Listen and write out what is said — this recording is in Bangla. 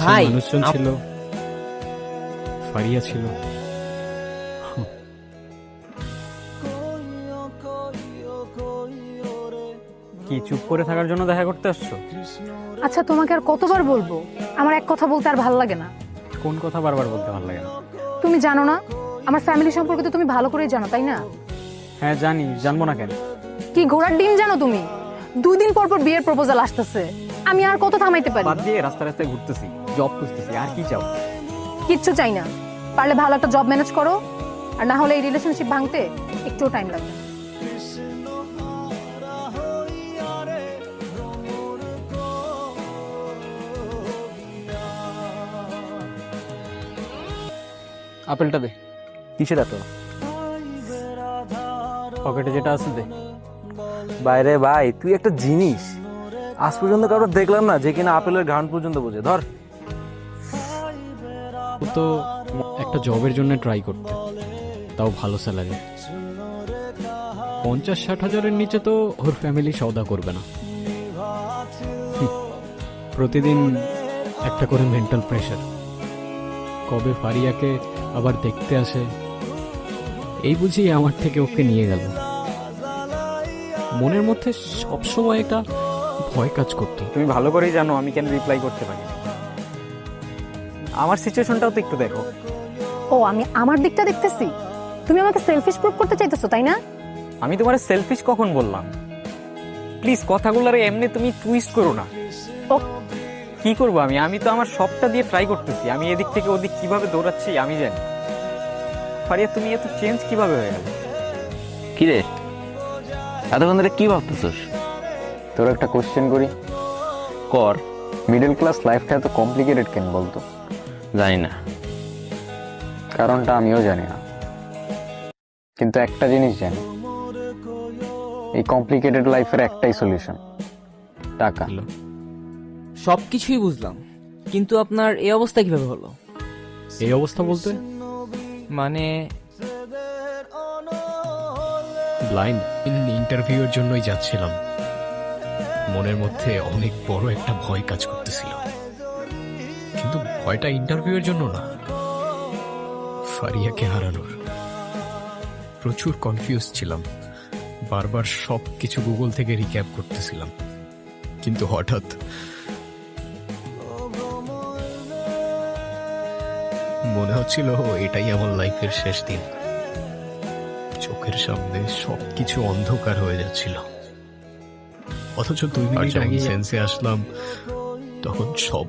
ভাই মানুষজন ছিল, ফারিয়া ছিল। কি চুপ করে থাকার জন্য দেখা করতে আসছো? আচ্ছা তোমাকে আর কতবার বলবো, আমার এক কথা বলতে আর ভালো লাগে না। কোন কথা বারবার বলতে ভালো লাগে না? তুমি জানো না আমার ফ্যামিলি সম্পর্কে তো তুমি ভালো করেই জানো, তাই না? হ্যাঁ জানি, জানবো না কেন? কি ঘোড়ার ডিম জানো তুমি? 2 দিন পর পর বিয়ের প্রপোজাল আসতেছে, আমি আর কত থামাইতে পারি? বাদ দিয়ে রাস্তায় রাস্তায় ঘুরতেছি, জব খুঁজতেছি, আর কি চাও? কিচ্ছু চাই না, পারলে ভালো একটা জব ম্যানেজ করো, আর না হলে এই রিলেশনশিপ ভাঙতে একটুও টাইম লাগবে না। আপেলটা দে। কিসের এত? পকেটে যেটা আছে দে। বাইরে ভাই, তুই একটা জিনিস, আজ পর্যন্ত কারো দেখলাম না যে কিনা আপেলের ঘ্রাণ পর্যন্ত বোঝে। ধর। ও তো একটা জবের জন্য ট্রাই করতে, তাও ভালো স্যালারি। 50-60 হাজারের নিচে তো ওর ফ্যামিলি সওদা করবে না। প্রতিদিন একটা করে মেন্টাল প্রেশার, কবে ফারিয়াকে আবার দেখতে আসে এই বুঝি আমার থেকে ওকে নিয়ে গেল। মনের মধ্যে সবসময় একটা ভয় কাজ করতো। তুমি ভালো করেই জানো আমি কেন রিপ্লাই করতে পারি। আমার সিচুয়েশনটাও তো একটু দেখো। ও আমি আমার দিকটা দেখতেছি, তুমি আমাকে সেলফিশ প্রুভ করতে চাইতেছো তাই না? আমি তোমার সেলফিশ কখন বললাম? প্লিজ কথাগুলোর এমনি তুমি টুইস্ট করো না। ও কি করবো আমি? আমি তো আমার সবটা দিয়ে ট্রাই করতেছি। আমি এদিক থেকে ওদিক কিভাবে দৌড়াচ্ছি আমি জানি। ফারিয়া তুমি এত চেঞ্জ কিভাবে হয়ে গেল? কি রে, এতক্ষণ ধরে কি ভাবতেছস? তোর একটা কোশ্চেন করি। কর। মিডল ক্লাস লাইফটা এত কমপ্লিকেটেড কেন বলতো? জানি না। কারণটা আমিও জানি না, কিন্তু একটা জিনিস জানি, এই কমপ্লিকেটেড লাইফের একটাই সলিউশন, টাকা। সবকিছুই বুঝলাম, কিন্তু আপনার এই অবস্থা কিভাবে হলো? এই অবস্থা বলতে মানে ব্লাইন্ড ইন্টারভিউর জন্যই যাচ্ছিলাম। মনের মধ্যে অনেক বড় একটা ভয় কাজ করতেছিল, কিন্তু ভয়টা ইন্টারভিউর জন্য না, ফারিয়াকে হারানোর। প্রচুর কনফিউজ ছিলাম, বারবার সব কিছু গুগল থেকে রিক্যাপ করতেছিলাম, কিন্তু হঠাৎ মনে হচ্ছিল এটাই আমার লাইফের শেষ দিন। চোখের সামনে সবকিছু অন্ধকার হয়ে যাচ্ছিল, অথচ 2 মিনিট আগে সেন্সে আসলাম তখন সব